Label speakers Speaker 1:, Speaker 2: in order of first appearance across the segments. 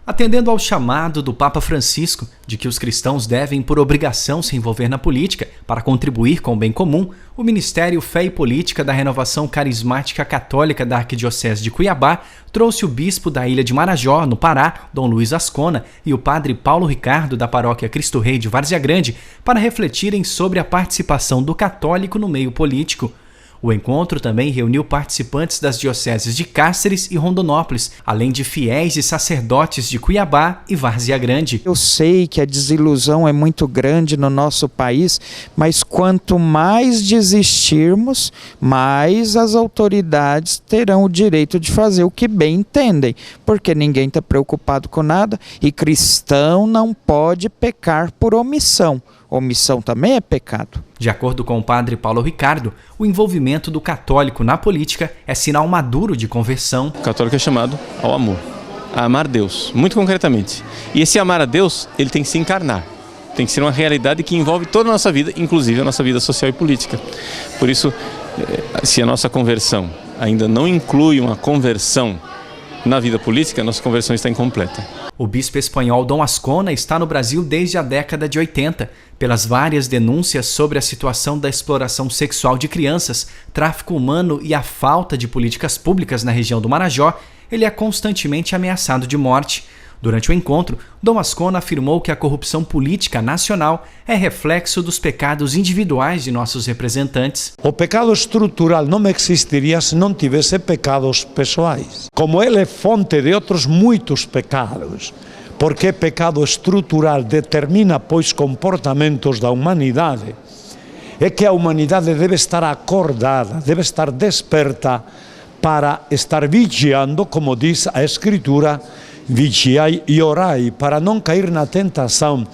Speaker 1: Atendendo ao chamado do Papa Francisco de que os cristãos devem, por obrigação, se envolver na política para contribuir com o bem comum, o Ministério Fé e Política da Renovação Carismática Católica da Arquidiocese de Cuiabá trouxe o bispo da Ilha de Marajó, no Pará, Dom Luiz Ascona, e o padre Paulo Ricardo, da paróquia Cristo Rei de Várzea Grande, para refletirem sobre a participação do católico no meio político. O encontro também reuniu participantes das dioceses de Cáceres e Rondonópolis, além de fiéis e sacerdotes de Cuiabá e Várzea Grande.
Speaker 2: Eu sei que a desilusão é muito grande no nosso país, mas quanto mais desistirmos, mais as autoridades terão o direito de fazer o que bem entendem, porque ninguém está preocupado com nada e cristão não pode pecar por omissão. Omissão também é pecado.
Speaker 1: De acordo com o padre Paulo Ricardo, o envolvimento do católico na política é sinal maduro de conversão.
Speaker 3: O católico é chamado ao amor, a amar Deus, muito concretamente. E esse amar a Deus, ele tem que se encarnar. Tem que ser uma realidade que envolve toda a nossa vida, inclusive a nossa vida social e política. Por isso, se a nossa conversão ainda não inclui uma conversão na vida política, a nossa conversão está incompleta.
Speaker 1: O bispo espanhol Dom Ascona está no Brasil desde a década de 80. Pelas várias denúncias sobre a situação da exploração sexual de crianças, tráfico humano e a falta de políticas públicas na região do Marajó, ele é constantemente ameaçado de morte. Durante o encontro, Dom Ascona afirmou que a corrupção política nacional é reflexo dos pecados individuais de nossos representantes.
Speaker 4: O pecado estrutural não existiria se não tivesse pecados pessoais. Como ele é fonte de outros muitos pecados, porque pecado estrutural determina, pois, comportamentos da humanidade, é que a humanidade deve estar acordada, deve estar desperta para estar vigiando, como diz a Escritura, vigiai e orai, para não cair na tentação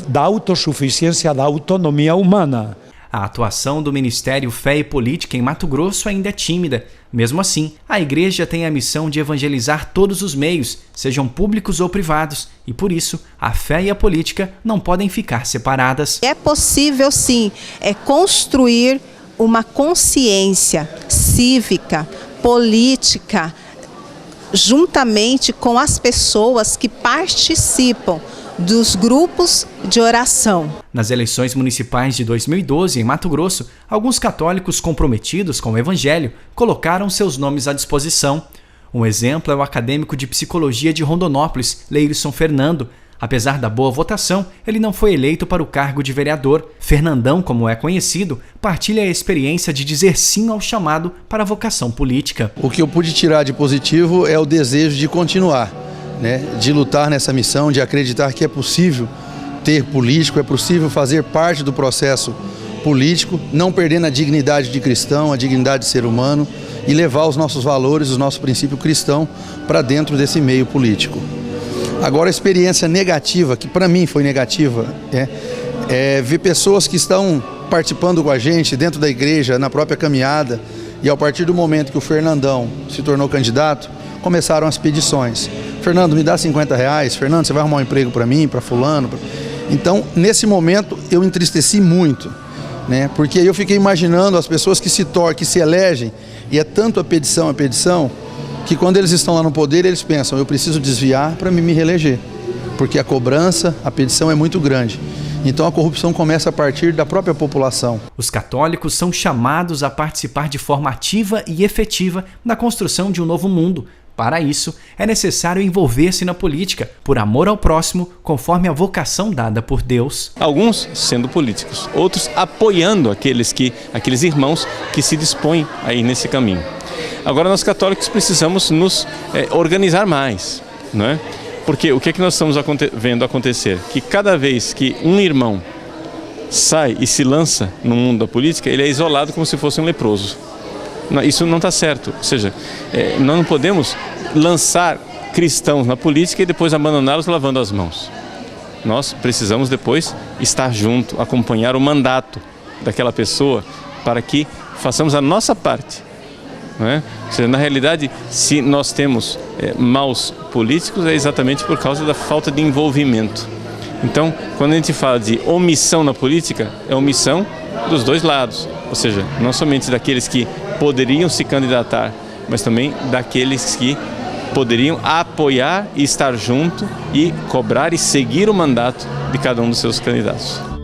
Speaker 4: da autossuficiência, da autonomia humana.
Speaker 1: A atuação do Ministério Fé e Política em Mato Grosso ainda é tímida. Mesmo assim, a Igreja tem a missão de evangelizar todos os meios, sejam públicos ou privados, e por isso a fé e a política não podem ficar separadas.
Speaker 5: É possível, sim, construir uma consciência cívica, política, juntamente com as pessoas que participam dos grupos de oração.
Speaker 1: Nas eleições municipais de 2012, em Mato Grosso, alguns católicos comprometidos com o Evangelho colocaram seus nomes à disposição. Um exemplo é o acadêmico de psicologia de Rondonópolis, Leirson Fernando. Apesar da boa votação, ele não foi eleito para o cargo de vereador. Fernandão, como é conhecido, partilha a experiência de dizer sim ao chamado para a vocação política.
Speaker 6: O que eu pude tirar de positivo é o desejo de continuar, de lutar nessa missão, de acreditar que é possível ter político, é possível fazer parte do processo político, não perdendo a dignidade de cristão, a dignidade de ser humano e levar os nossos valores, o nosso princípio cristão para dentro desse meio político. Agora, a experiência negativa, que para mim foi negativa, é ver pessoas que estão participando com a gente dentro da igreja, na própria caminhada, e a partir do momento que o Fernandão se tornou candidato, começaram as pedições. Fernando, me dá R$50, Fernando, você vai arrumar um emprego para mim, para fulano. Então, nesse momento, eu entristeci muito, porque eu fiquei imaginando as pessoas que se elegem, e é tanto a petição, que quando eles estão lá no poder, eles pensam, eu preciso desviar para me reeleger, porque a cobrança, a petição é muito grande. Então a corrupção começa a partir da própria população.
Speaker 1: Os católicos são chamados a participar de forma ativa e efetiva na construção de um novo mundo. Para isso, é necessário envolver-se na política, por amor ao próximo, conforme a vocação dada por Deus.
Speaker 3: Alguns sendo políticos, outros apoiando aqueles irmãos que se dispõem a ir nesse caminho. Agora, nós católicos precisamos nos organizar mais, não é? Porque o que é que nós estamos vendo acontecer? Que cada vez que um irmão sai e se lança no mundo da política, ele é isolado como se fosse um leproso. Isso não está certo. Ou seja, nós não podemos lançar cristãos na política e depois abandoná-los lavando as mãos. Nós precisamos depois estar junto, acompanhar o mandato daquela pessoa para que façamos a nossa parte. Não é? Ou seja, na realidade, se nós temos maus políticos, é exatamente por causa da falta de envolvimento. Então, quando a gente fala de omissão na política, é omissão dos dois lados. Ou seja, não somente daqueles que poderiam se candidatar, mas também daqueles que poderiam apoiar e estar junto e cobrar e seguir o mandato de cada um dos seus candidatos.